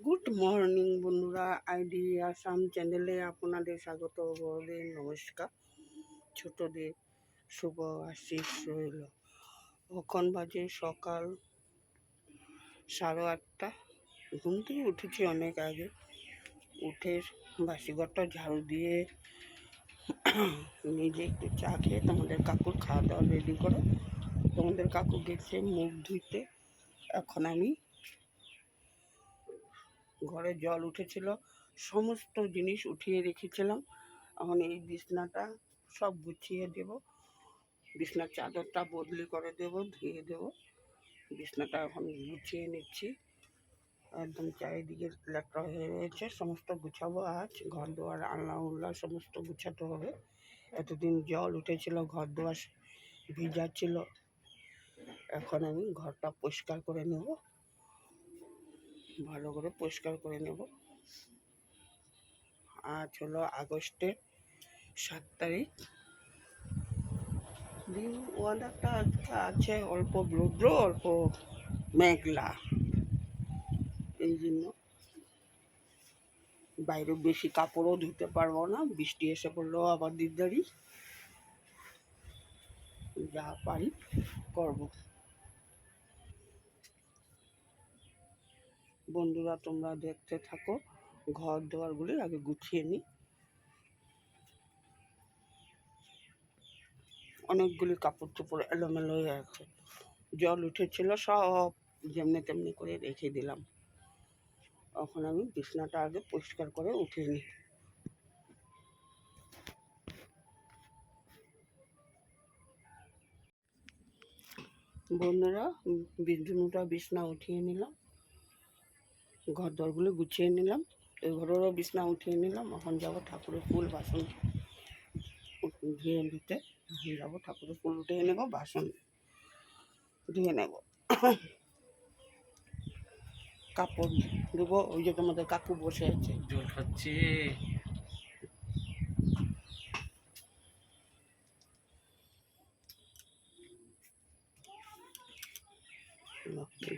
Good morning বন্ধুরা, ID Assam চ্যানেলে আপনাদের স্বাগত। বড়দের নমস্কার, ছোটদের শুভ আশিস রইল। এখন বাজে সকাল 8:30। ঘুম থেকে উঠেছি অনেক আগে। উঠে বাসিঘরটা ঝাড়ু দিয়ে নিজে একটু চা খেয়ে তোমাদের কাকুর খাওয়া দাওয়া রেডি করে, তোমাদের কাকু গেছে মুখ ধুইতে। এখন আমি ঘরে জল উঠেছিল, সমস্ত জিনিস উঠিয়ে রেখেছিলাম। এখন এই বিছনাটা সব গুছিয়ে দেব, বিছনার চাদরটা বদলি করে দেব, ধুয়ে দেব। বিছনাটা এখন গুছিয়ে নিচ্ছি, একদম চারিদিকে লেট্রা হয়ে রয়েছে, সমস্ত গুছাবো। আজ ঘর দুয়ার আল্লাহ উল্লাহ সমস্ত গুছাতে হবে। এতদিন জল উঠেছিল, ঘর দুয়ার ভিজা ছিল। এখন আমি ঘরটা পরিষ্কার করে নেব, ভালো করে পরিষ্কার করে নেব। আজ হলো আগস্টের 7 তারিখ। দিন ওয়েদারটা আজকে আছে অল্প রৌদ্র, অল্প মেঘলা। এই জন্য বাইরে বেশি কাপড়ও ধুতে পারবো না, বৃষ্টি এসে পড়লেও আবার দিকদারি। যা পারি করব। বন্ধুরা তোমরা দেখতে থাকো, ঘর দুয়ারগুলি আগে গুছিয়ে নিই। অনেকগুলি কাপড় চোপড় এলোমেলো হয়ে আছে, জল উঠেছিল, সব যেমনি তেমনি করে রেখে দিলাম। এখন আমি বিছনাটা আগে পরিষ্কার করে উঠিয়ে নিই। বন্ধুরা, দুটা বিছনা উঠিয়ে নিলাম, ঘর দরগুলো গুছিয়ে নিলাম, এই ঘরেরও বিছনা উঠিয়ে নিলাম। এখন যাবো ঠাকুরের ফুল বাসন ধুয়ে দিতে। যাবো ঠাকুরের ফুল উঠিয়ে নেব, বাসন ধুয়ে নেব, কাপড় দেবো। ওই যে তোমাদের কাকু বসে আছে, জল খাচ্ছে।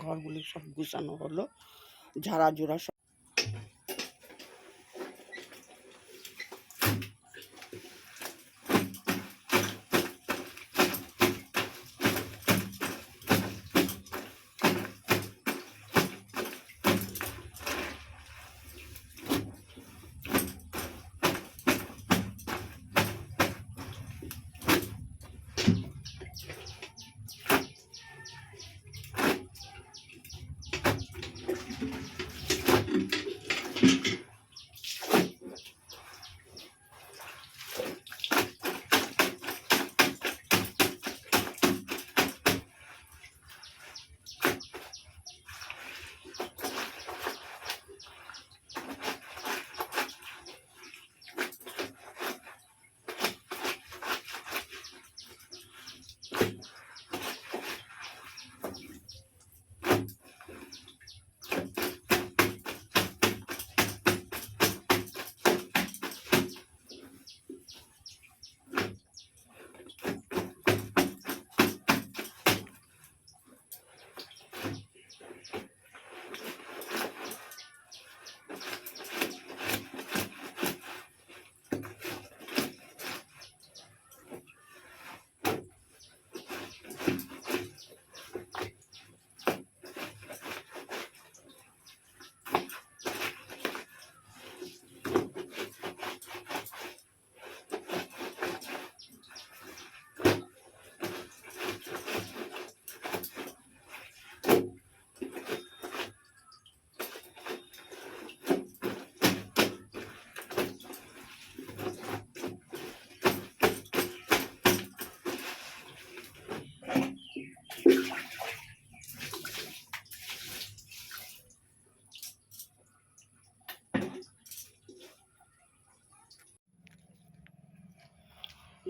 ঘরগুলি সব গুছানো হলো, ঝাড়া জোড়া সব।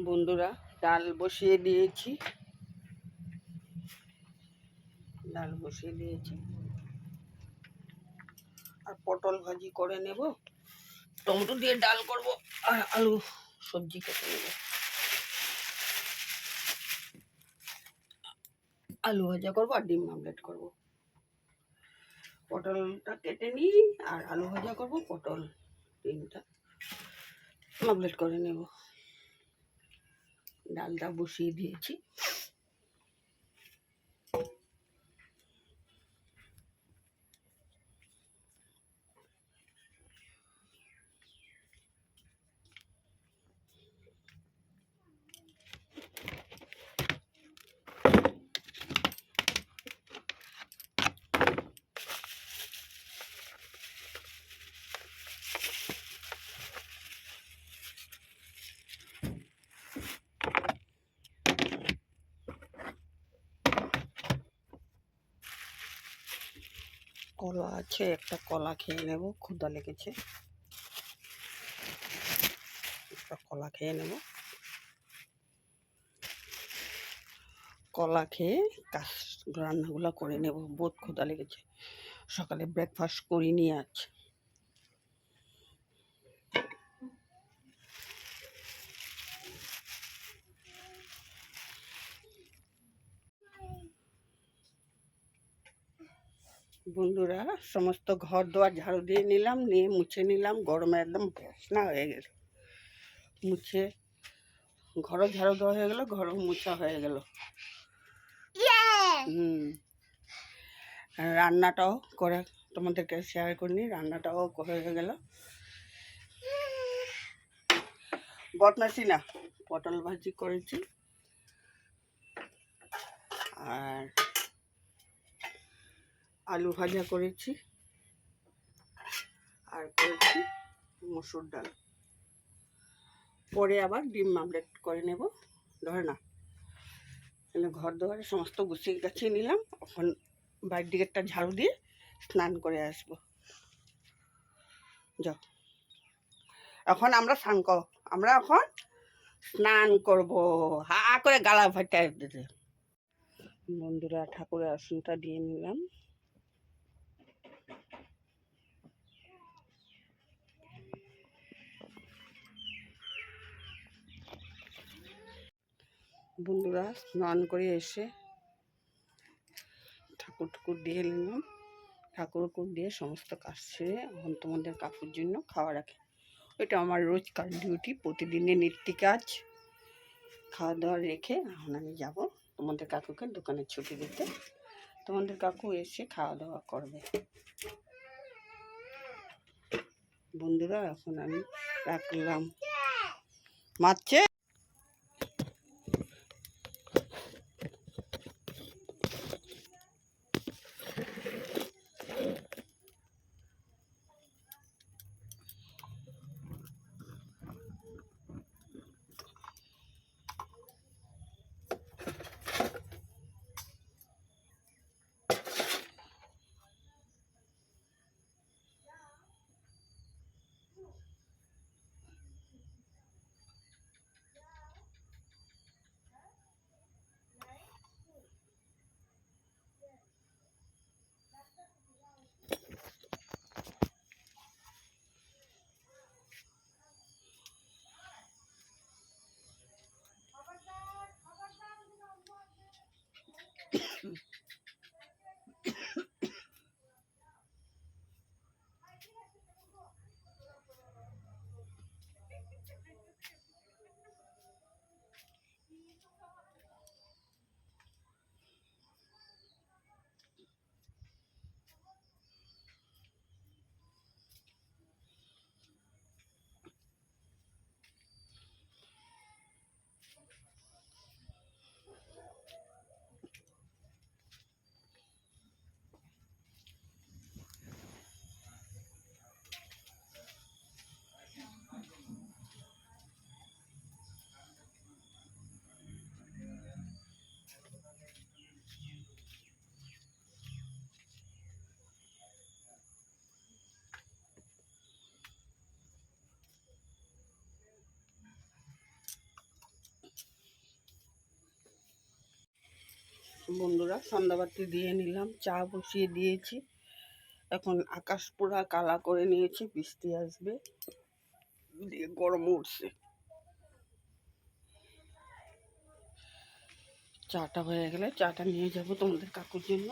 বন্ধুরা, ডাল বসিয়ে দিয়েছি, আর পটল ভাজি করে নেব। টমেটো দিয়ে ডাল করব, আর আলু সবজি কেটে নেব। আলু ভাজা করবো আর ডিম আমলেট করব। পটলটা কেটে নিই আর আলু ভাজা করব। পটল 3টা অমলেট করে নেব। ডালটা বসিয়ে দিয়েছি। কলা আছে, একটা কলা খেয়ে নেব, ক্ষুধা লেগেছে। একটা কলা খেয়ে নেব। কলা খেয়ে রান্নাগুলো করে নেব, বহুত ক্ষুধা লেগেছে। সকালে ব্রেকফাস্ট করিনি আজ। বন্ধুরা, সমস্ত ঘর দুয়ার ঝাড়ু দিয়ে নিলাম, নিয়ে মুছে নিলাম। গরমে একদম ভ্যাসনা হয়ে গেল। মুছে ঘরও ঝাড়ু দেওয়া হয়ে গেল, ঘরও মুছা হয়ে গেল। রান্নাটাও করে তোমাদেরকে শেয়ার করিনি, রান্নাটাও হয়ে গেল। বদমাসি না, পটল ভাজি করেছি আর আলু ভাজা করেছি আর করেছি মসুর ডাল। পরে আবার ডিম আমলেট করে নেব। ধরে না, ঘর দুয়ারে সমস্ত গুছিয়ে গাছিয়ে নিলাম। এখন বাইরের দিকেরটা ঝাড়ু দিয়ে স্নান করে আসবো। যাও, এখন আমরা এখন স্নান করব। হা করে গালা ভাটা দিতে। বন্ধুরা, ঠাকুরের আসনটা দিয়ে নিলাম। বন্ধুরা, স্নান করে এসে ঠাকুর দিয়ে নিলাম। ঠাকুর দিয়ে সমস্ত কাজ সেরে এখন তোমাদের কাকুর জন্য খাওয়া রাখে। এটা আমার রোজকার ডিউটি, প্রতিদিনের নিত্য কাজ। খাওয়া দাওয়া রেখে এখন আমি যাব তোমাদের কাকুকে দোকানে ছুটি দিতে। তোমাদের কাকু এসে খাওয়া দাওয়া করবে। বন্ধুরা, এখন আমি রাখলাম। মারছে। বন্ধুরা, সন্ধ্যাবাতি দিয়ে নিলাম, চা বসিয়ে দিয়েছি। এখন আকাশ পুরা কালা করে নিয়েছে, বৃষ্টি আসবে, দিয়ে গরম উঠছে। চাটা হয়ে গেলে চাটা নিয়ে যাব তোমাদের কাকুর জন্য।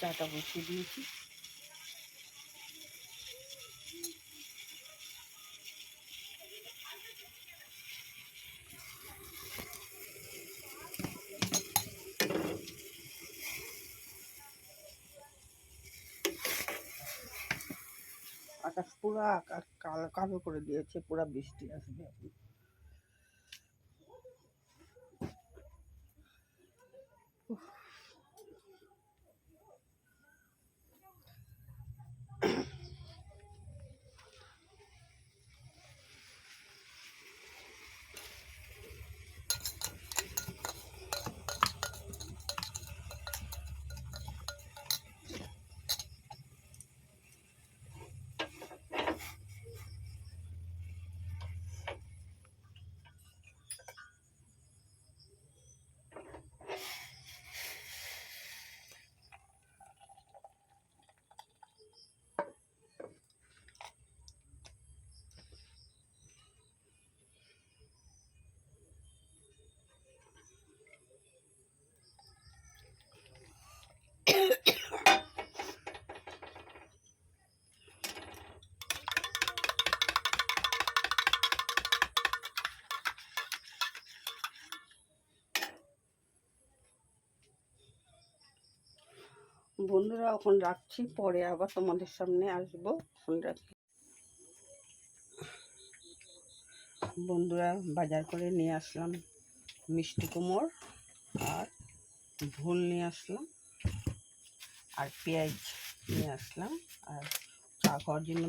চাটা বসিয়ে দিয়েছি। আকাশ পুরা কালো কালো করে দিয়েছে, পুরা বৃষ্টি আসবে এখন। বন্ধুরা এখন রাখছি, পরে আবার তোমাদের সামনে আসবো। এখন রাখি। বন্ধুরা বাজার করে নিয়ে আসলাম মিষ্টি কুমড় আর ভুল নিয়ে আসলাম আর পেঁয়াজ নিয়ে আসলাম আর চা খাওয়ার জন্য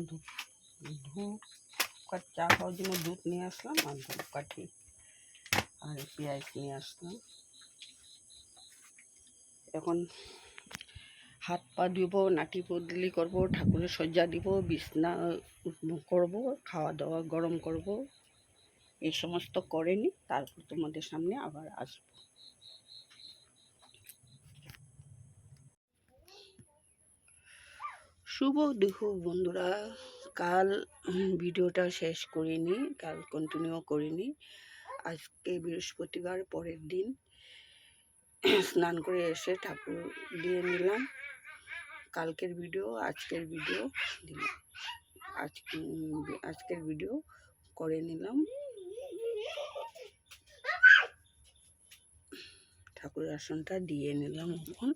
চা খাওয়ার জন্য দুধ নিয়ে আসলাম আর ধূপকাঠি আর পেঁয়াজ নিয়ে আসলাম। এখন হাত পা ধুব, নাটি বদলি করবো, ঠাকুরের সজ্জা দিব, বিছনা করব, খাওয়া দাওয়া গরম করব, এই সমস্ত করে নি, তারপর তোমাদের সামনে আবার আসবো। শুভ দুপুর বন্ধুরা। কাল ভিডিওটা শেষ করিনি, কাল কন্টিনিউ করিনি। আজকে বৃহস্পতিবার, পরের দিন স্নান করে এসে ঠাকুর দিয়ে নিলাম। কালকের ভিডিও আজকের ভিডিও দিলাম, আজকের ভিডিও করে নিলাম। ঠাকুরের আসনটা দিয়ে নিলাম। এখন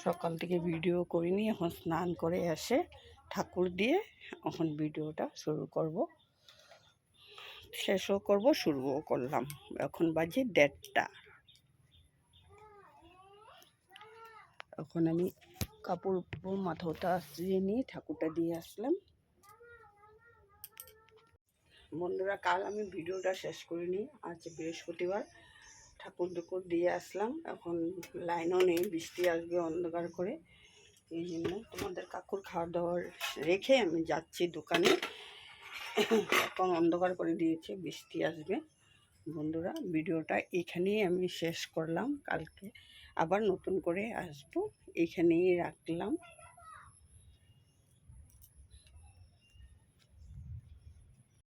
সকাল থেকে ভিডিও করিনি, এখন স্নান করে এসে ঠাকুর দিয়ে এখন ভিডিওটা শুরু করব, শেষও করব, শুরুও করলাম। এখন বাজে 1:30। এখন আমি কাপড় মাথাটা আসিয়ে নিয়ে ঠাকুরটা দিয়ে আসলাম। বন্ধুরা কাল আমি ভিডিওটা শেষ করিনি, আজ বৃহস্পতিবার, ঠাকুর দুপুর দিয়ে আসলাম। এখন লাইনও নেই, বৃষ্টি আসবে অন্ধকার করে, এই জন্য তোমাদের কাকুর খাওয়া দাওয়ার রেখে আমি যাচ্ছি দোকানে। এখন অন্ধকার করে দিয়েছে, বৃষ্টি আসবে। বন্ধুরা ভিডিওটা এখানেই আমি শেষ করলাম, কালকে আবার নতুন করে আসবো, এখানেই রাখলাম।